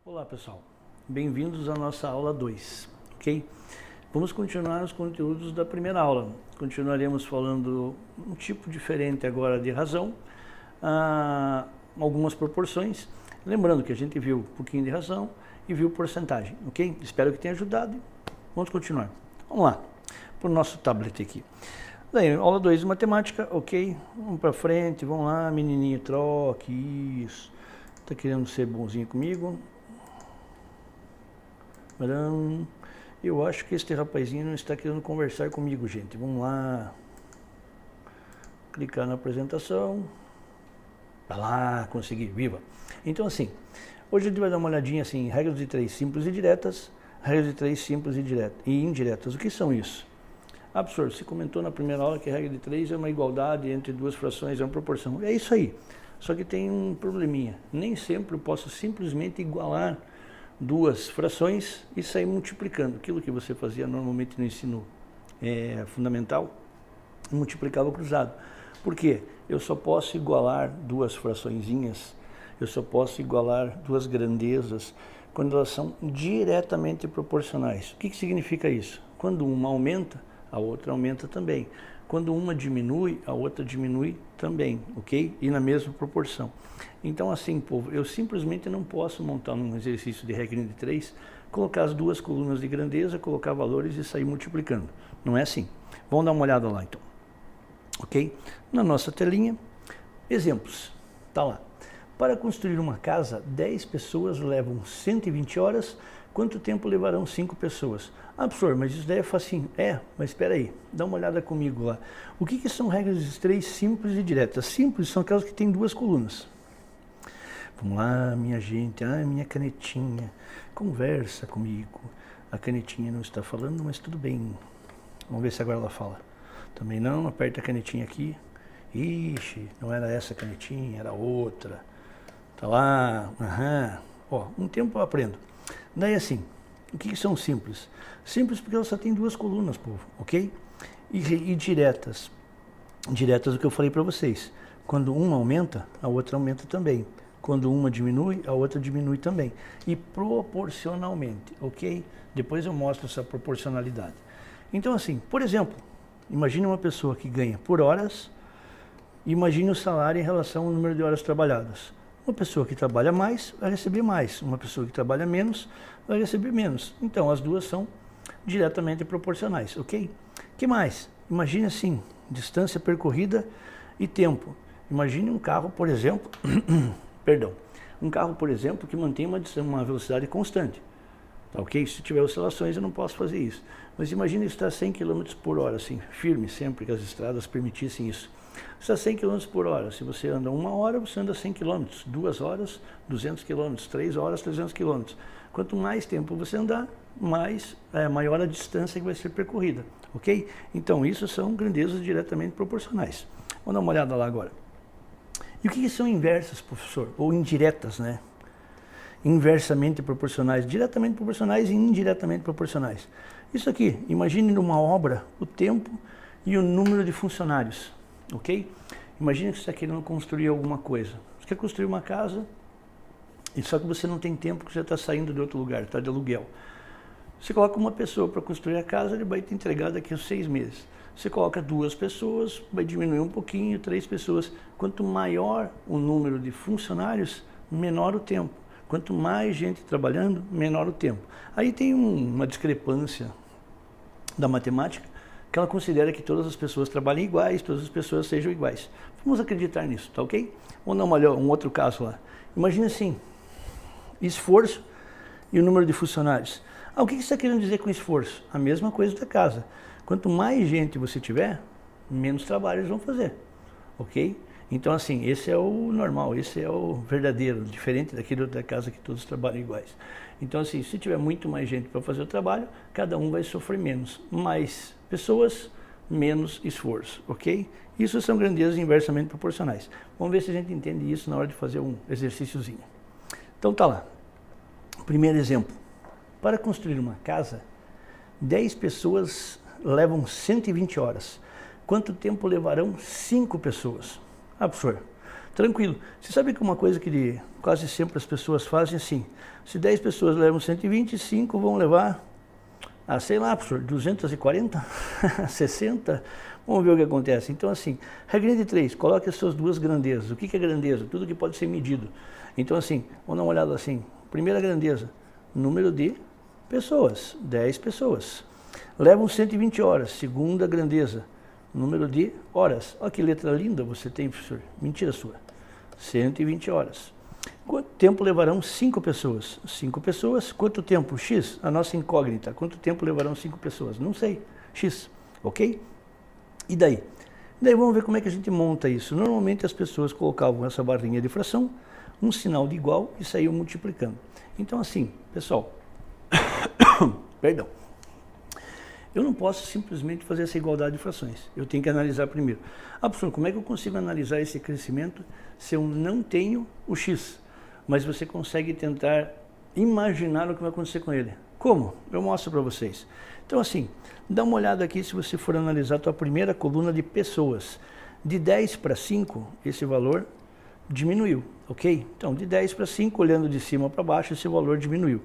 Olá pessoal, bem-vindos à nossa aula 2, ok? Vamos continuar os conteúdos da primeira aula. Continuaremos falando um tipo diferente agora de razão, algumas proporções. Lembrando que a gente viu um pouquinho de razão e viu porcentagem, ok? Espero que tenha ajudado. Vamos continuar. Vamos lá, para o nosso tablet aqui. Daí, aula 2 de matemática, ok? Vamos para frente, vamos lá, menininho, troque, isso. Tá querendo ser bonzinho comigo? Eu acho que este rapazinho não está querendo conversar comigo, gente. Vamos lá. Clicar na apresentação. Vai lá, consegui, viva. Então assim, hoje a gente vai dar uma olhadinha assim, regras de 3 simples e diretas, regras de 3 simples e indiretas. O que são isso? Professor, você comentou na primeira aula que a regra de 3 é uma igualdade entre duas frações, é uma proporção. É isso aí. Só que tem um probleminha. Nem sempre eu posso simplesmente igualar duas frações e sair multiplicando. Aquilo que você fazia normalmente no ensino fundamental, multiplicava cruzado. Por quê? Eu só posso igualar duas fraçõezinhas, eu só posso igualar duas grandezas quando elas são diretamente proporcionais. O que significa isso? Quando uma aumenta, a outra aumenta também. Quando uma diminui, a outra diminui também, ok? E na mesma proporção. Então assim, povo, eu simplesmente não posso montar um exercício de regra de 3, colocar as duas colunas de grandeza, colocar valores e sair multiplicando. Não é assim. Vamos dar uma olhada lá então. Ok? Na nossa telinha, exemplos. Tá lá. Para construir uma casa, 10 pessoas levam 120 horas. Quanto tempo levarão 5 pessoas? Professor, mas isso daí é facinho. Mas espera aí, dá uma olhada comigo lá. O que são regras de 3 simples e diretas? Simples são aquelas que têm duas colunas. Vamos lá, minha gente. Minha canetinha. Conversa comigo. A canetinha não está falando, mas tudo bem. Vamos ver se agora ela fala. Também não, aperta a canetinha aqui. Ixi, não era essa canetinha, era outra. Tá lá, Ó, um tempo eu aprendo. Daí assim, o que são simples? Simples porque elas só têm duas colunas, povo, ok? E diretas. Diretas o que eu falei para vocês. Quando uma aumenta, a outra aumenta também. Quando uma diminui, a outra diminui também. E proporcionalmente, ok? Depois eu mostro essa proporcionalidade. Então assim, por exemplo, imagine uma pessoa que ganha por horas, imagine o salário em relação ao número de horas trabalhadas. Uma pessoa que trabalha mais vai receber mais, uma pessoa que trabalha menos vai receber menos. Então, as duas são diretamente proporcionais, ok? Que mais? Imagine assim, distância percorrida e tempo. Imagine um carro, por exemplo, um carro, por exemplo, que mantém uma velocidade constante. Tá ok? Se tiver oscilações, eu não posso fazer isso. Mas imagine estar a 100 km por hora, assim, firme, sempre que as estradas permitissem isso. Está a 100 km por hora. Se você anda 1 hora, você anda 100 km. 2 horas, 200 km. 3 horas, 300 km. Quanto mais tempo você andar, maior a distância que vai ser percorrida. Ok? Então, isso são grandezas diretamente proporcionais. Vamos dar uma olhada lá agora. E o que são inversas, professor? Ou indiretas, né? Inversamente proporcionais, diretamente proporcionais e indiretamente proporcionais. Isso aqui, imagine numa obra o tempo e o número de funcionários. Ok? Imagina que você está querendo construir alguma coisa. Você quer construir uma casa, e só que você não tem tempo, que você está saindo de outro lugar, está de aluguel. Você coloca uma pessoa para construir a casa, ele vai te entregar daqui a 6 meses. Você coloca 2 pessoas, vai diminuir um pouquinho, 3 pessoas. Quanto maior o número de funcionários, menor o tempo. Quanto mais gente trabalhando, menor o tempo. Aí tem uma discrepância da matemática, que ela considera que todas as pessoas trabalhem iguais, todas as pessoas sejam iguais. Vamos acreditar nisso, tá ok? Vamos dar uma olhada, um outro caso lá. Imagina assim, esforço e o número de funcionários. O que você está querendo dizer com esforço? A mesma coisa da casa. Quanto mais gente você tiver, menos trabalho eles vão fazer, ok? Então assim, esse é o normal, esse é o verdadeiro, diferente daquele da casa que todos trabalham iguais. Então assim, se tiver muito mais gente para fazer o trabalho, cada um vai sofrer menos. Mais pessoas, menos esforço, ok? Isso são grandezas inversamente proporcionais. Vamos ver se a gente entende isso na hora de fazer um exercíciozinho. Então tá lá. Primeiro exemplo. Para construir uma casa, 10 pessoas levam 120 horas. Quanto tempo levarão 5 pessoas? Professor, tranquilo. Você sabe que uma coisa que quase sempre as pessoas fazem assim, se 10 pessoas levam 120, 5 vão levar, sei lá, professor, 240, 60, vamos ver o que acontece. Então assim, regrinha de 3, coloque as suas duas grandezas. O que é grandeza? Tudo que pode ser medido. Então assim, vamos dar uma olhada assim, primeira grandeza, número de pessoas, 10 pessoas. Levam 120 horas, segunda grandeza, número de horas. Olha que letra linda você tem, professor. Mentira sua. 120 horas. Quanto tempo levarão 5 pessoas? 5 pessoas, quanto tempo? X, a nossa incógnita. Quanto tempo levarão 5 pessoas? Não sei. X, ok? E daí? Daí vamos ver como é que a gente monta isso. Normalmente as pessoas colocavam essa barrinha de fração, um sinal de igual e saíam multiplicando. Então assim, pessoal, perdão. Eu não posso simplesmente fazer essa igualdade de frações. Eu tenho que analisar primeiro. Professor, como é que eu consigo analisar esse crescimento se eu não tenho o x? Mas você consegue tentar imaginar o que vai acontecer com ele. Como? Eu mostro para vocês. Então assim, dá uma olhada aqui se você for analisar a tua primeira coluna de pessoas. De 10 para 5, esse valor diminuiu, ok? Então, de 10 para 5, olhando de cima para baixo, esse valor diminuiu.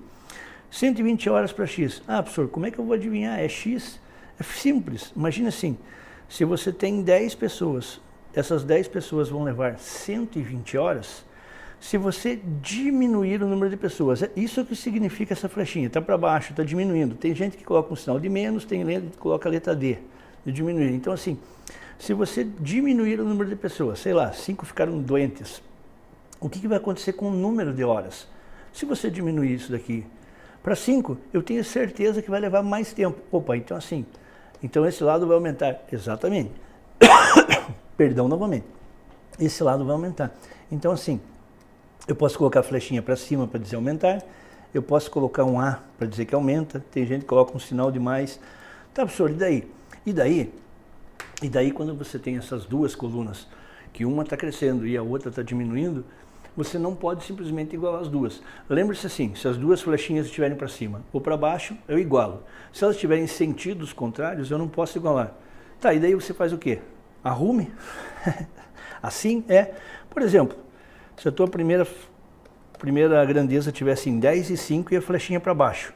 120 horas para x. Professor, como é que eu vou adivinhar? É x? É simples. Imagina assim, se você tem 10 pessoas, essas 10 pessoas vão levar 120 horas, se você diminuir o número de pessoas, isso que significa essa flechinha, está para baixo, está diminuindo. Tem gente que coloca um sinal de menos, tem gente que coloca a letra D, de diminuir. Então assim, se você diminuir o número de pessoas, sei lá, 5 ficaram doentes, o que vai acontecer com o número de horas? Se você diminuir isso daqui para 5, eu tenho certeza que vai levar mais tempo. Opa, então assim, então esse lado vai aumentar. Exatamente. Perdão novamente. Esse lado vai aumentar. Então assim, eu posso colocar a flechinha para cima para dizer aumentar, eu posso colocar um A para dizer que aumenta, tem gente que coloca um sinal de mais. Tá, professor, e daí? E daí quando você tem essas duas colunas, que uma está crescendo e a outra está diminuindo, você não pode simplesmente igualar as duas. Lembre-se assim, se as duas flechinhas estiverem para cima ou para baixo, eu igualo. Se elas estiverem em sentidos contrários, eu não posso igualar. Tá, e daí você faz o quê? Arrume. Assim é. Por exemplo, se a tua primeira grandeza tivesse em 10 e 5 e a flechinha para baixo,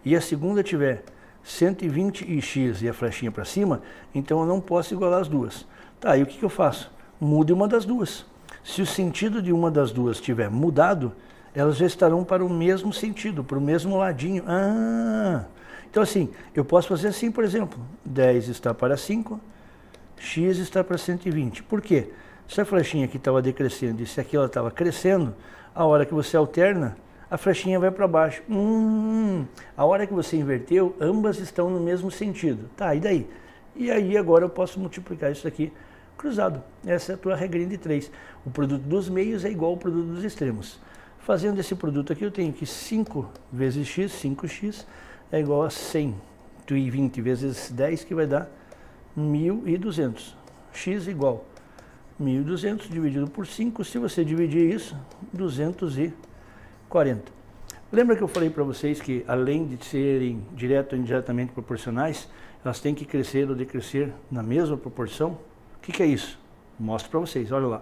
e a segunda tiver 120 e x e a flechinha para cima, então eu não posso igualar as duas. Tá, e o que eu faço? Mude uma das duas. Se o sentido de uma das duas tiver mudado, elas já estarão para o mesmo sentido, para o mesmo ladinho. Então assim, eu posso fazer assim, por exemplo, 10 está para 5, x está para 120. Por quê? Se a flechinha aqui estava decrescendo e se aqui ela estava crescendo, a hora que você alterna, a flechinha vai para baixo. A hora que você inverteu, ambas estão no mesmo sentido. Tá, e daí? E aí agora eu posso multiplicar isso aqui cruzado. Essa é a tua regrinha de 3. O produto dos meios é igual ao produto dos extremos. Fazendo esse produto aqui, eu tenho que 5 vezes x, 5x, é igual a 120 vezes 10, que vai dar 1.200. X igual 1.200 dividido por 5, se você dividir isso, 240. Lembra que eu falei para vocês que, além de serem direto ou indiretamente proporcionais, elas têm que crescer ou decrescer na mesma proporção? O que é isso? Mostro para vocês, olha lá.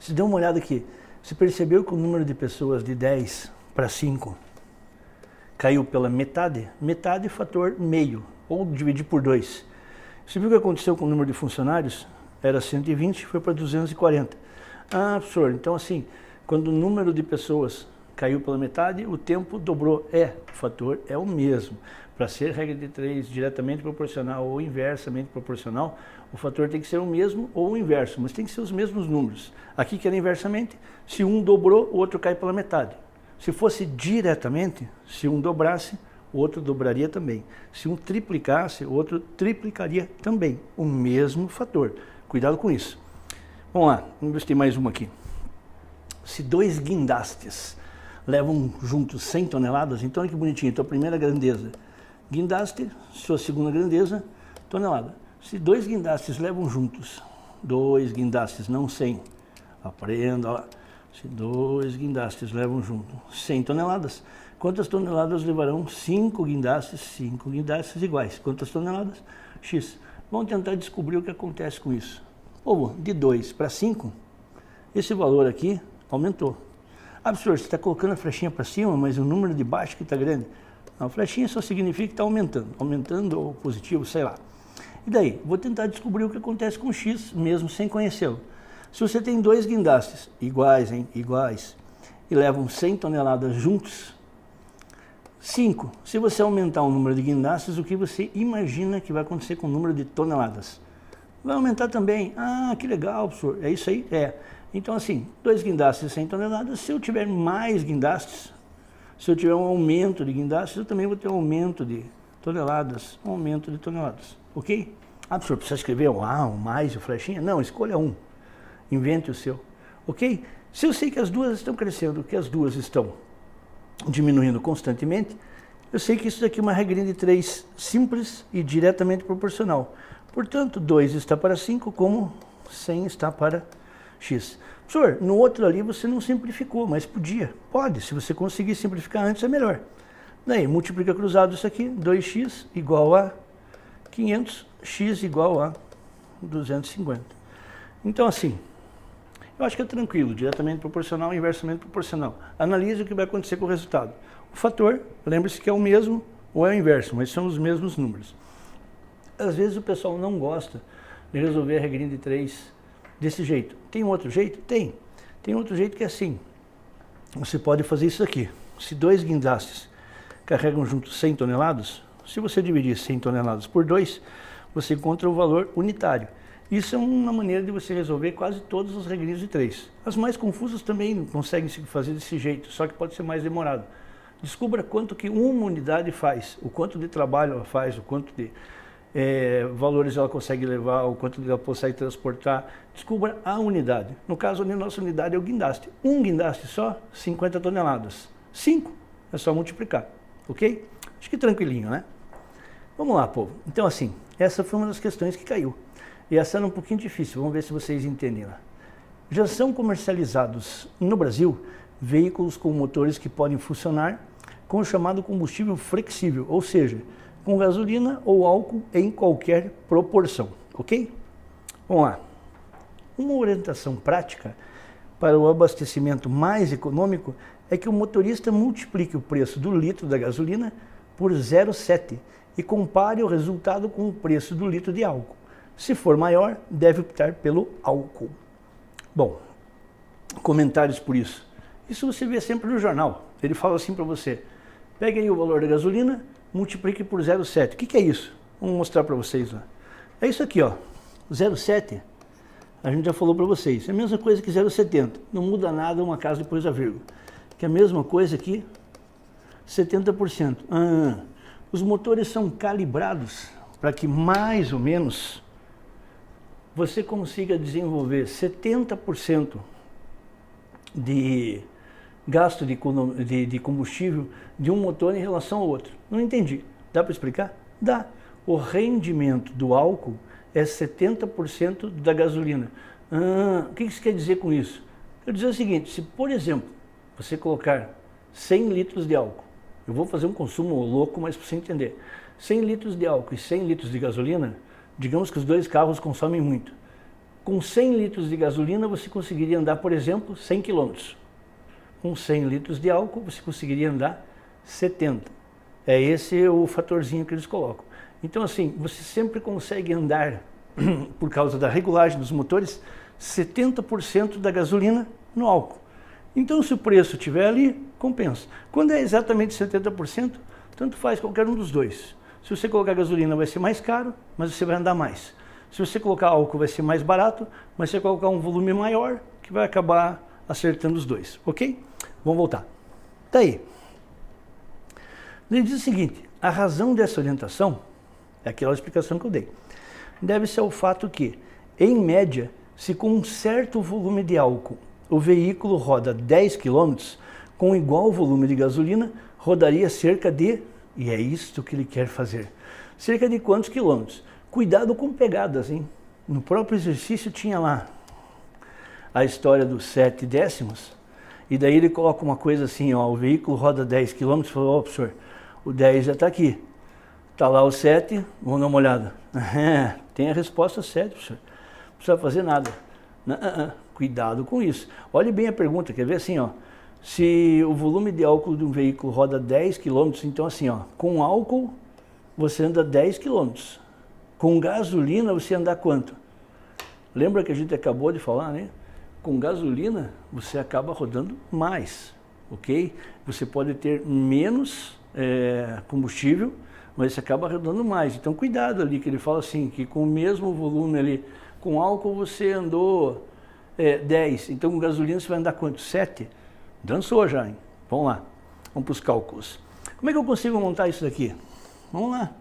Se dê uma olhada aqui, você percebeu que o número de pessoas de 10 para 5 caiu pela metade? Metade fator meio, ou dividir por 2. Você viu o que aconteceu com o número de funcionários? Era 120, foi para 240. Professor, então assim, quando o número de pessoas caiu pela metade, o tempo dobrou. O fator é o mesmo. Para ser regra de 3 diretamente proporcional ou inversamente proporcional, o fator tem que ser o mesmo ou o inverso, mas tem que ser os mesmos números. Aqui que era inversamente, se um dobrou, o outro cai pela metade. Se fosse diretamente, se um dobrasse, o outro dobraria também. Se um triplicasse, o outro triplicaria também. O mesmo fator. Cuidado com isso. Vamos lá, vamos ver se tem mais uma aqui. Se 2 guindastes levam juntos 100 toneladas, então olha que bonitinho, então a primeira grandeza, guindaste, sua segunda grandeza, tonelada. Se 2 guindastes levam juntos, 2 guindastes, não 100, aprenda lá. Se 2 guindastes levam junto 100 toneladas, quantas toneladas levarão 5 guindastes iguais? Quantas toneladas? X. Vamos tentar descobrir o que acontece com isso. Povo, de 2 para 5, esse valor aqui aumentou. Ah, professor, você está colocando a flechinha para cima, mas o número de baixo que está grande. Não, a flechinha só significa que está aumentando ou positivo, sei lá. E daí? Vou tentar descobrir o que acontece com o X, mesmo sem conhecê-lo. Se você tem dois guindastes iguais, e levam 100 toneladas juntos, 5. Se você aumentar o número de guindastes, o que você imagina que vai acontecer com o número de toneladas? Vai aumentar também. Ah, que legal, professor. É isso aí? É. Então, assim, 2 guindastes de 100 toneladas, se eu tiver mais guindastes, se eu tiver um aumento de guindastes, eu também vou ter um aumento de toneladas, ok? Ah, professor, precisa escrever um mais, o flechinha? Não, escolha um. Invente o seu, ok? Se eu sei que as duas estão crescendo, que as duas estão diminuindo constantemente, eu sei que isso daqui é uma regrinha de 3 simples e diretamente proporcional. Portanto, 2 está para 5, como 100 está para x. Professor, no outro ali você não simplificou, mas podia. Pode, se você conseguir simplificar antes é melhor. Daí, multiplica cruzado isso aqui, 2x igual a 500, x igual a 250. Então, assim, eu acho que é tranquilo, diretamente proporcional, inversamente proporcional. Analise o que vai acontecer com o resultado. O fator, lembre-se que é o mesmo ou é o inverso, mas são os mesmos números. Às vezes o pessoal não gosta de resolver a regrinha de 3 desse jeito. Tem um outro jeito? Tem. Tem outro jeito que é assim. Você pode fazer isso aqui. Se 2 guindastes carregam juntos 100 toneladas, se você dividir 100 toneladas por 2, você encontra o valor unitário. Isso é uma maneira de você resolver quase todas as regrinhas de 3. As mais confusas também conseguem se fazer desse jeito, só que pode ser mais demorado. Descubra quanto que uma unidade faz, o quanto de trabalho ela faz, o quanto de valores ela consegue levar, o quanto ela consegue transportar. Descubra a unidade. No caso, a nossa unidade é o guindaste. Um guindaste só, 50 toneladas. 5, é só multiplicar, ok? Acho que tranquilinho, né? Vamos lá, povo. Então, assim, essa foi uma das questões que caiu. E essa era um pouquinho difícil, vamos ver se vocês entenderam. Já são comercializados no Brasil veículos com motores que podem funcionar com o chamado combustível flexível, ou seja, com gasolina ou álcool em qualquer proporção, ok? Vamos lá. Uma orientação prática para o abastecimento mais econômico é que o motorista multiplique o preço do litro da gasolina por 0,7 e compare o resultado com o preço do litro de álcool. Se for maior, deve optar pelo álcool. Bom, comentários por isso. Isso você vê sempre no jornal. Ele fala assim para você, pegue aí o valor da gasolina, multiplique por 0,7. O que é isso? Vamos mostrar para vocês. Ó. É isso aqui, ó. 0,7, a gente já falou para vocês. É a mesma coisa que 0,70. Não muda nada uma casa depois da vírgula. Que é a mesma coisa aqui, 70%. Os motores são calibrados para que mais ou menos você consiga desenvolver 70% de gasto de combustível de um motor em relação ao outro. Não entendi. Dá para explicar? Dá. O rendimento do álcool é 70% da gasolina. O que isso quer dizer com isso? Quer dizer o seguinte, se por exemplo, você colocar 100 litros de álcool, eu vou fazer um consumo louco, mas para você entender, 100 litros de álcool e 100 litros de gasolina, digamos que os dois carros consomem muito. Com 100 litros de gasolina, você conseguiria andar, por exemplo, 100 km. Com 100 litros de álcool, você conseguiria andar 70. É esse o fatorzinho que eles colocam. Então, assim, você sempre consegue andar, por causa da regulagem dos motores, 70% da gasolina no álcool. Então, se o preço estiver ali, compensa. Quando é exatamente 70%, tanto faz qualquer um dos dois. Se você colocar gasolina, vai ser mais caro, mas você vai andar mais. Se você colocar álcool, vai ser mais barato, mas você vai colocar um volume maior, que vai acabar acertando os dois, ok? Vamos voltar. Daí, ele diz o seguinte, a razão dessa orientação, é aquela explicação que eu dei, deve-se ao fato que, em média, se com um certo volume de álcool o veículo roda 10 km, com igual volume de gasolina, rodaria cerca de, e é isto que ele quer fazer, cerca de quantos quilômetros? Cuidado com pegadas, hein? No próprio exercício tinha lá a história dos 7 décimos, e daí ele coloca uma coisa assim, ó, o veículo roda 10 km, falou, ó, professor, o 10 já está aqui, está lá o 7, vamos dar uma olhada. Tem a resposta 7, professor, não precisa fazer nada. Cuidado com isso. Olhe bem a pergunta, quer ver assim, ó. Se o volume de álcool de um veículo roda 10 km, então assim, ó, com álcool você anda 10 km. Com gasolina você anda quanto? Lembra que a gente acabou de falar, né? Com gasolina você acaba rodando mais, ok? Você pode ter menos combustível, mas você acaba rodando mais. Então cuidado ali, que ele fala assim, que com o mesmo volume ali, com álcool você andou 10, então com gasolina você vai andar quanto? 7? Dançou já, hein? Vamos lá, vamos para os cálculos. Como é que eu consigo montar isso daqui? Vamos lá,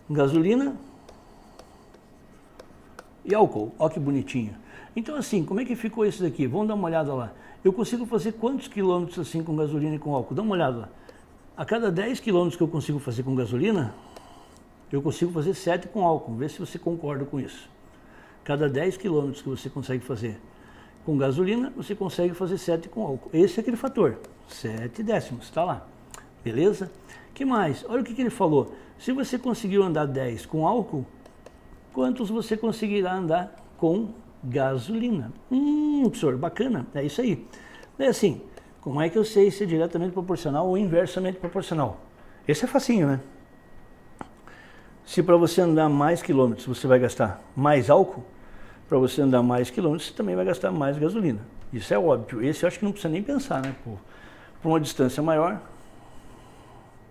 gasolina e álcool, olha que bonitinho. Então assim, como é que ficou isso daqui? Vamos dar uma olhada lá. Eu consigo fazer quantos quilômetros assim com gasolina e com álcool? Dá uma olhada lá. A cada 10 quilômetros que eu consigo fazer com gasolina, eu consigo fazer 7 com álcool. Vê se você concorda com isso. Cada 10 quilômetros que você consegue fazer com gasolina, você consegue fazer 7 com álcool. Esse é aquele fator, 7 décimos, está lá. Beleza? Que mais? Olha o que ele falou. Se você conseguiu andar 10 com álcool, quantos você conseguirá andar com gasolina? Professor, bacana, é isso aí. É assim, como é que eu sei se é diretamente proporcional ou inversamente proporcional? Esse é facinho, né? Se para você andar mais quilômetros você vai gastar mais álcool, para você andar mais quilômetros você também vai gastar mais gasolina. Isso é óbvio. Esse eu acho que não precisa nem pensar, né? Por uma distância maior,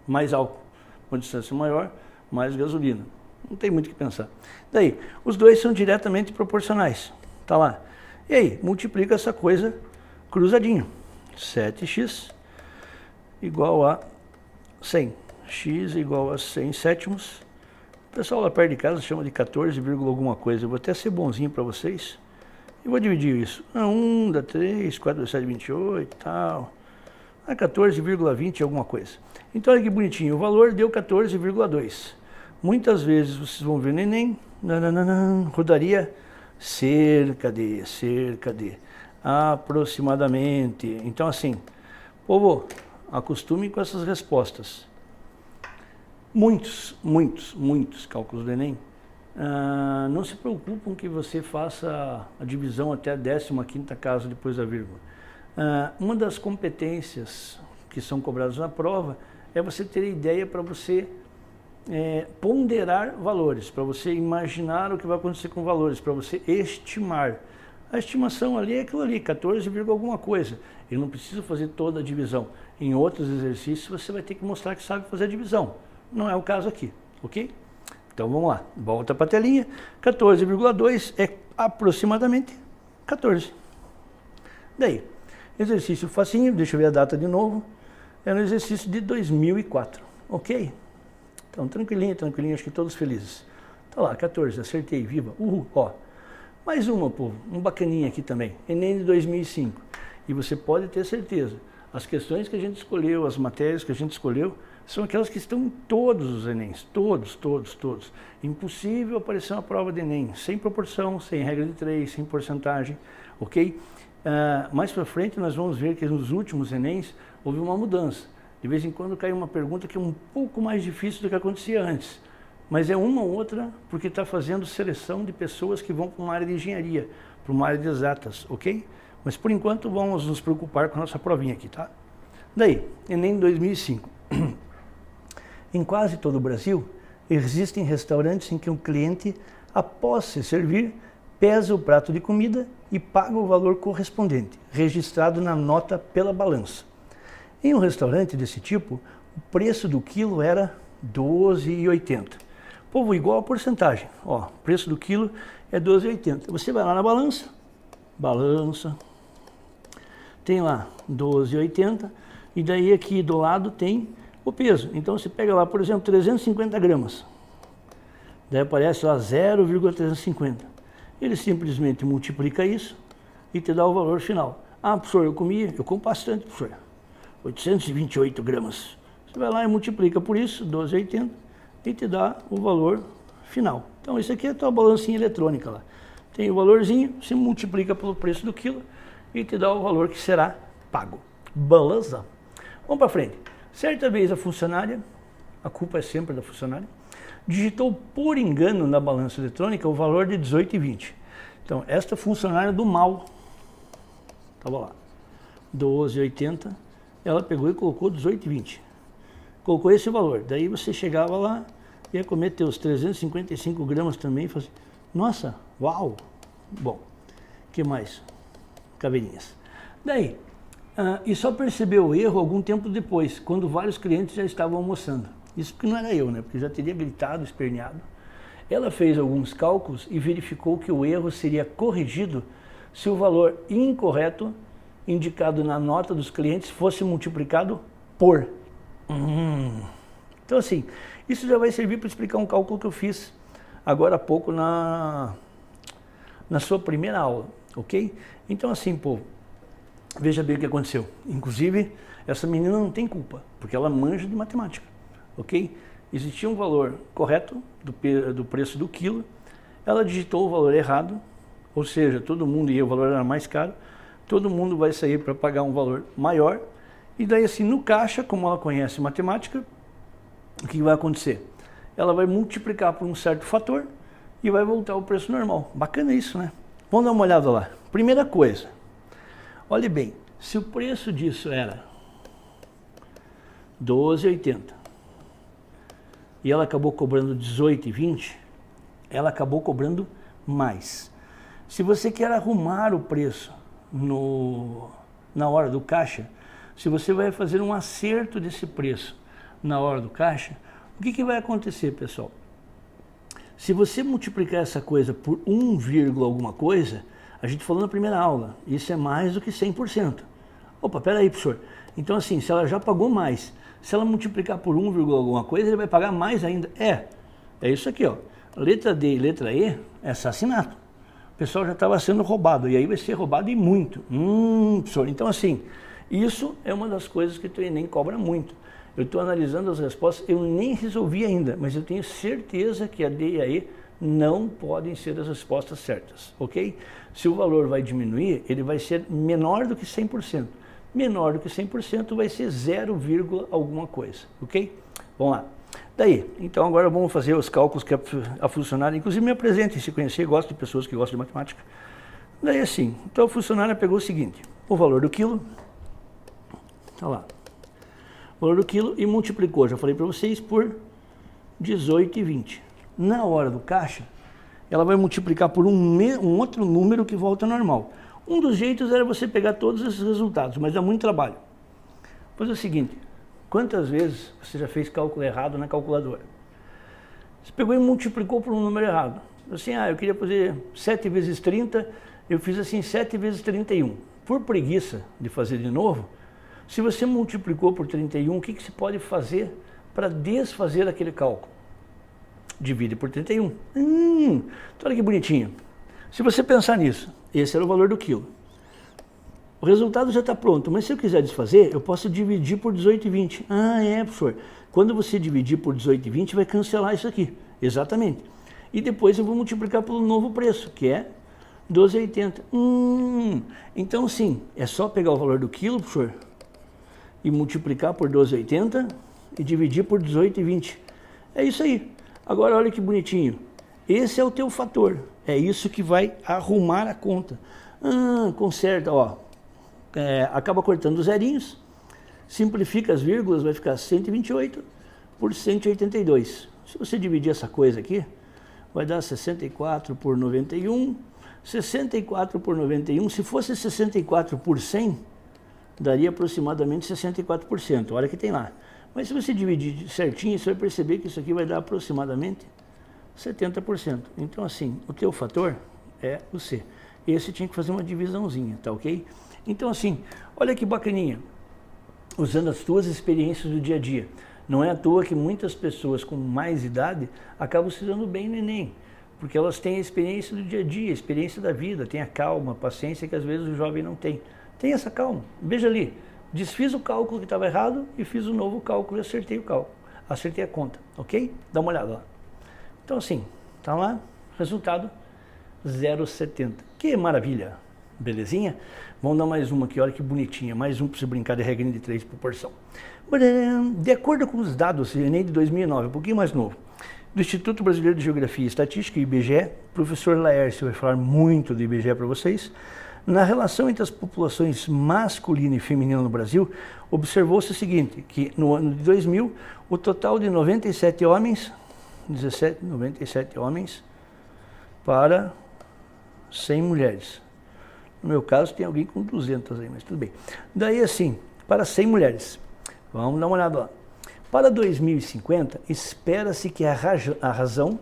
mais álcool. Por uma distância maior, mais gasolina. Não tem muito o que pensar. Daí, os dois são diretamente proporcionais. Tá lá. E aí, multiplica essa coisa cruzadinho. 7x igual a 100. X igual a 100 sétimos. O pessoal lá perto de casa chama de 14, alguma coisa. Eu vou até ser bonzinho para vocês. E vou dividir isso. 1 dá 3, 4 dá 7, 28 e tal. 14,20 alguma coisa. Então olha que bonitinho. O valor deu 14,2. Muitas vezes vocês vão ver no Enem, rodaria cerca de, aproximadamente. Então assim, povo, acostume com essas respostas. Muitos cálculos do Enem. Não se preocupam que você faça a divisão até a 15ª casa depois da vírgula. Uma das competências que são cobradas na prova é você ter ideia para você ponderar valores, para você imaginar o que vai acontecer com valores, para você estimar. A estimação ali é aquilo ali, 14, alguma coisa. Eu não preciso fazer toda a divisão. Em outros exercícios você vai ter que mostrar que sabe fazer a divisão. Não é o caso aqui, ok? Então vamos lá, volta para a telinha. 14,2 é aproximadamente 14. Daí, exercício facinho, deixa eu ver a data de novo. É no exercício de 2004, ok? Então tranquilinho, acho que todos felizes. Tá lá, 14, acertei, viva, uhul, ó. Mais uma, povo, um bacaninha aqui também, Enem de 2005. E você pode ter certeza, as questões que a gente escolheu, as matérias que a gente escolheu, são aquelas que estão em todos os Enems, todos. Impossível aparecer uma prova de Enem, sem proporção, sem regra de 3, sem porcentagem, ok? Mais para frente nós vamos ver que nos últimos Enems houve uma mudança. De vez em quando cai uma pergunta que é um pouco mais difícil do que acontecia antes. Mas é uma ou outra porque está fazendo seleção de pessoas que vão para uma área de engenharia, para uma área de exatas, ok? Mas por enquanto vamos nos preocupar com a nossa provinha aqui, tá? Daí, Enem 2005. Em quase todo o Brasil, existem restaurantes em que o cliente, após se servir, pesa o prato de comida e paga o valor correspondente, registrado na nota pela balança. Em um restaurante desse tipo, o preço do quilo era R$ 12,80. Povo, igual a porcentagem. Ó, o preço do quilo é R$ 12,80. Você vai lá na balança, tem lá R$ 12,80, e daí aqui do lado tem o peso. Então você pega lá, por exemplo, 350 gramas. Daí aparece lá 0,350. Ele simplesmente multiplica isso e te dá o valor final. Ah, professor, eu como bastante, professor. 828 gramas. Você vai lá e multiplica por isso, 12,80, e te dá o valor final. Então isso aqui é a tua balancinha eletrônica lá. Tem o valorzinho, você multiplica pelo preço do quilo e te dá o valor que será pago. Beleza? Vamos para frente. Certa vez a funcionária, a culpa é sempre da funcionária, digitou por engano na balança eletrônica o valor de 18,20. Então, esta funcionária do mal, Estava lá, 12,80, ela pegou e colocou 18,20. Colocou esse valor, daí você chegava lá, ia comer teus 355 gramas também e falava assim, nossa, uau! Bom, o que mais? Caveirinhas. Daí, e só percebeu o erro algum tempo depois, quando vários clientes já estavam almoçando. Isso porque não era eu, né? Porque eu já teria gritado, esperneado. Ela fez alguns cálculos e verificou que o erro seria corrigido se o valor incorreto indicado na nota dos clientes fosse multiplicado por. Então assim, isso já vai servir para explicar um cálculo que eu fiz agora há pouco na sua primeira aula, ok? Então assim, povo, veja bem o que aconteceu. Inclusive, essa menina não tem culpa, porque ela manja de matemática, ok? Existia um valor correto do preço do quilo, ela digitou o valor errado, ou seja, todo mundo ia, o valor era mais caro, todo mundo vai sair para pagar um valor maior, e daí assim, no caixa, como ela conhece matemática, o que vai acontecer? Ela vai multiplicar por um certo fator e vai voltar ao preço normal. Bacana isso, né? Vamos dar uma olhada lá. Primeira coisa, olhe bem, se o preço disso era 12,80 e ela acabou cobrando 18,20, ela acabou cobrando mais. Se você quer arrumar o preço na hora do caixa, se você vai fazer um acerto desse preço na hora do caixa, o que vai acontecer, pessoal? Se você multiplicar essa coisa por 1, alguma coisa, a gente falou na primeira aula, isso é mais do que 100%. Opa, peraí, professor. Então assim, se ela já pagou mais, se ela multiplicar por 1, alguma coisa, ele vai pagar mais ainda. É isso aqui, ó. Letra D e letra E é assassinato. O pessoal já estava sendo roubado, e aí vai ser roubado e muito. Professor, então assim, isso é uma das coisas que o Enem cobra muito. Eu estou analisando as respostas, eu nem resolvi ainda, mas eu tenho certeza que a D e a E não podem ser as respostas certas, ok? Se o valor vai diminuir, ele vai ser menor do que 100%. Menor do que 100% vai ser 0, alguma coisa, ok? Vamos lá. Daí, então agora vamos fazer os cálculos que a funcionária, inclusive me apresentem, se conhecer, gosto de pessoas que gostam de matemática. Daí assim, então a funcionária pegou o seguinte, o valor do quilo, tá lá, o valor do quilo e multiplicou, já falei para vocês, por 18,20. Na hora do caixa, ela vai multiplicar por um outro número que volta ao normal. Um dos jeitos era você pegar todos esses resultados, mas dá muito trabalho. Pois é o seguinte, quantas vezes você já fez cálculo errado na calculadora? Você pegou e multiplicou por um número errado. Assim, eu queria fazer 7 vezes 30, eu fiz assim 7 vezes 31. Por preguiça de fazer de novo, se você multiplicou por 31, o que se pode fazer para desfazer aquele cálculo? Divide por 31. Então olha que bonitinho. Se você pensar nisso, esse era o valor do quilo. O resultado já está pronto, mas se eu quiser desfazer, eu posso dividir por 18,20. Professor. Quando você dividir por 18,20, vai cancelar isso aqui. Exatamente. E depois eu vou multiplicar pelo novo preço, que é 12,80. Então sim, é só pegar o valor do quilo, professor, e multiplicar por 12,80 e dividir por 18,20. É isso aí. Agora olha que bonitinho. Esse é o teu fator. É isso que vai arrumar a conta. Conserta, ó. Acaba cortando os zerinhos, simplifica as vírgulas, vai ficar 128 por 182. Se você dividir essa coisa aqui, vai dar 64 por 91. 64 por 91, se fosse 64 por 100, daria aproximadamente 64%. Olha que tem lá. Mas se você dividir certinho, você vai perceber que isso aqui vai dar aproximadamente 70%. Então assim, o teu fator é o C. Esse tinha que fazer uma divisãozinha, tá ok? Então assim, olha que bacaninha, usando as tuas experiências do dia a dia. Não é à toa que muitas pessoas com mais idade acabam se dando bem no Enem, porque elas têm a experiência do dia a dia, a experiência da vida, tem a calma, a paciência que às vezes o jovem não tem. Tem essa calma, veja ali, desfiz o cálculo que estava errado e fiz o novo cálculo e acertei o cálculo, acertei a conta, ok? Dá uma olhada lá. Então assim, tá lá, resultado 0,70. Que maravilha! Belezinha? Vamos dar mais uma aqui, olha que bonitinha. Mais um para você brincar de regrinha de 3 por porção. De acordo com os dados do Enem de 2009, um pouquinho mais novo, do Instituto Brasileiro de Geografia e Estatística, IBGE, o professor Laércio vai falar muito do IBGE para vocês. Na relação entre as populações masculina e feminina no Brasil, observou-se o seguinte, que no ano de 2000, o total de 97 homens para 100 mulheres. No meu caso, tem alguém com 200 aí, mas tudo bem. Daí, assim, para 100 mulheres. Vamos dar uma olhada lá. Para 2050, espera-se que a razão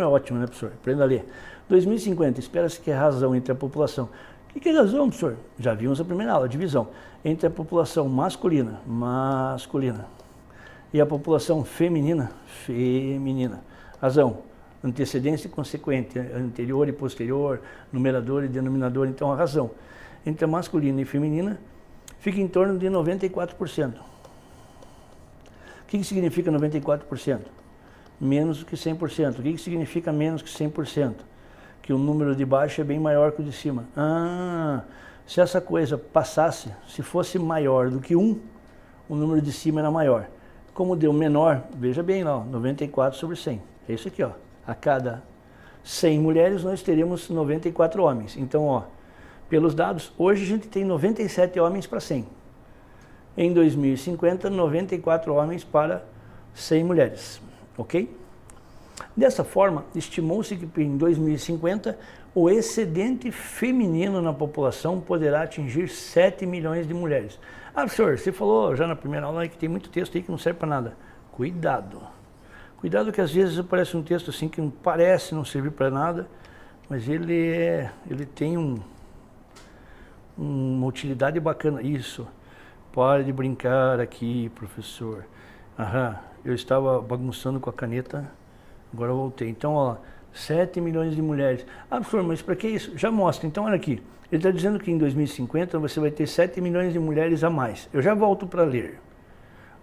é ótimo, né, professor? Aprenda a ler. 2050, espera-se que a razão entre a população... O que é razão, professor? Já vimos a primeira aula, a divisão. Entre a população masculina, e a população feminina. Razão, antecedência e consequente, anterior e posterior, numerador e denominador. Então, a razão entre a masculina e feminina fica em torno de 94%. O que significa 94%? Menos do que 100%. O que significa menos que 100%? Que o número de baixo é bem maior que o de cima. Se essa coisa passasse, se fosse maior do que 1, o número de cima era maior. Como deu menor, veja bem lá, 94 sobre 100. É isso aqui, ó. A cada 100 mulheres nós teríamos 94 homens. Então, ó, pelos dados, hoje a gente tem 97 homens para 100. Em 2050, 94 homens para 100 mulheres, ok? Dessa forma, estimou-se que em 2050 o excedente feminino na população poderá atingir 7 milhões de mulheres. Professor, você falou já na primeira aula que tem muito texto aí que não serve para nada. Cuidado. Cuidado que às vezes aparece um texto assim que não parece não servir para nada, mas ele tem uma utilidade bacana. Isso. Pare de brincar aqui, professor. Eu estava bagunçando com a caneta, agora eu voltei. Então, ó, 7 milhões de mulheres. Professor, mas para que isso? Já mostra. Então, olha aqui. Ele está dizendo que em 2050 você vai ter 7 milhões de mulheres a mais. Eu já volto para ler.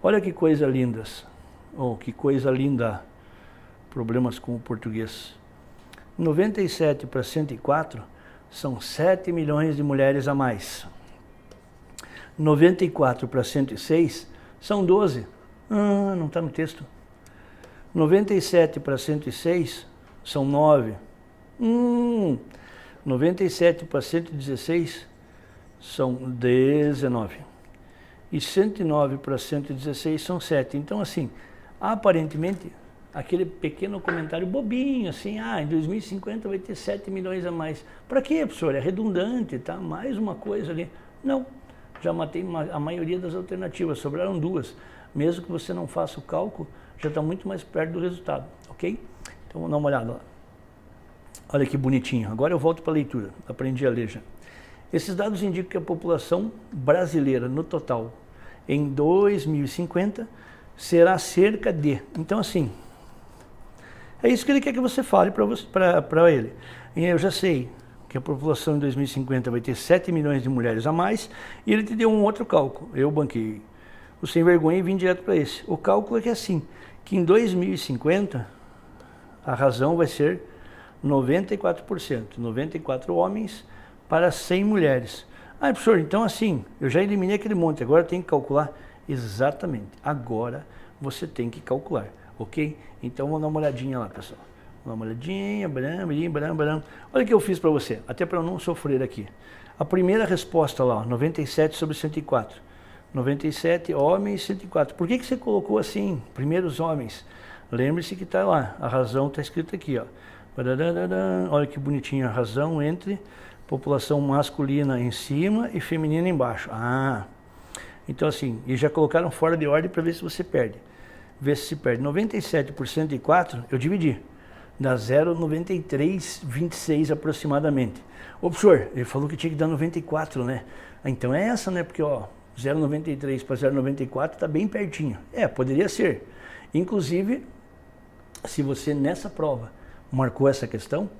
Olha que coisa lindas. Que coisa linda. Problemas com o português. 97 para 104 são 7 milhões de mulheres a mais. 94 para 106 são 12. Não está no texto. 97 para 106 são 9. 97 para 116 são 19. E 109 para 116 são 7. Então, assim, aparentemente, aquele pequeno comentário bobinho, assim, em 2050 vai ter 7 milhões a mais. Para quê, professor? É redundante, tá? Mais uma coisa ali. Não. Já matei a maioria das alternativas, sobraram 2. Mesmo que você não faça o cálculo, já está muito mais perto do resultado, ok? Então vamos dar uma olhada lá. Olha que bonitinho. Agora eu volto para a leitura, aprendi a ler já. Esses dados indicam que a população brasileira, no total, em 2050, será cerca de... Então assim, é isso que ele quer que você fale para ele. E eu já sei que a população em 2050 vai ter 7 milhões de mulheres a mais, e ele te deu um outro cálculo. Eu banquei o sem vergonha e vim direto para esse. O cálculo é que assim, que em 2050 a razão vai ser 94%, 94 homens para 100 mulheres. Professor, então assim, eu já eliminei aquele monte, agora tem que calcular? Exatamente, agora você tem que calcular, ok? Então vamos dar uma olhadinha lá, pessoal. Dá uma olhadinha, bram. Olha o que eu fiz para você, até para eu não sofrer aqui. A primeira resposta lá, 97 sobre 104. 97 homens, 104. Por que você colocou assim, primeiros homens? Lembre-se que está lá, a razão está escrita aqui, ó. Olha que bonitinho, a razão entre população masculina em cima e feminina embaixo. Então assim, e já colocaram fora de ordem para ver se você perde. Ver se perde. 97 por 104, eu dividi. Dá 0,9326 aproximadamente. Professor, ele falou que tinha que dar 94, né? Então é essa, né? Porque, ó, 0,93 para 0,94 está bem pertinho. Poderia ser. Inclusive, se você nessa prova marcou essa questão,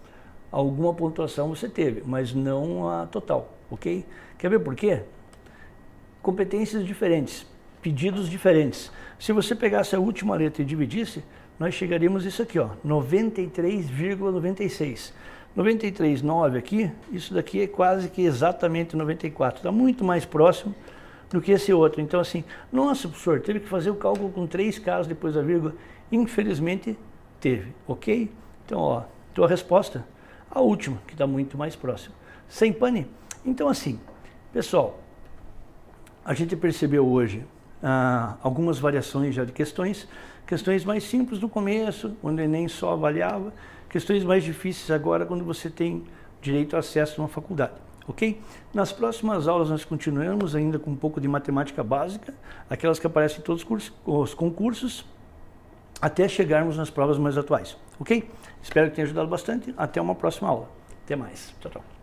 alguma pontuação você teve, mas não a total, ok? Quer ver por quê? Competências diferentes, pedidos diferentes. Se você pegasse a última letra e dividisse, nós chegaríamos a isso aqui, ó, 93,96. 93,9 aqui, isso daqui é quase que exatamente 94. Está muito mais próximo do que esse outro. Então assim, nossa, professor, teve que fazer o cálculo com 3 casos depois da vírgula. Infelizmente, teve, ok? Então, ó, tua resposta, a última, que está muito mais próxima. Sem pane, Então, assim, pessoal, a gente percebeu hoje algumas variações já de questões mais simples no começo, onde o Enem só avaliava, questões mais difíceis agora quando você tem direito a acesso a uma faculdade, ok? Nas próximas aulas nós continuamos ainda com um pouco de matemática básica, aquelas que aparecem em todos os concursos, até chegarmos nas provas mais atuais, ok? Espero que tenha ajudado bastante, até uma próxima aula. Até mais, tchau, tchau.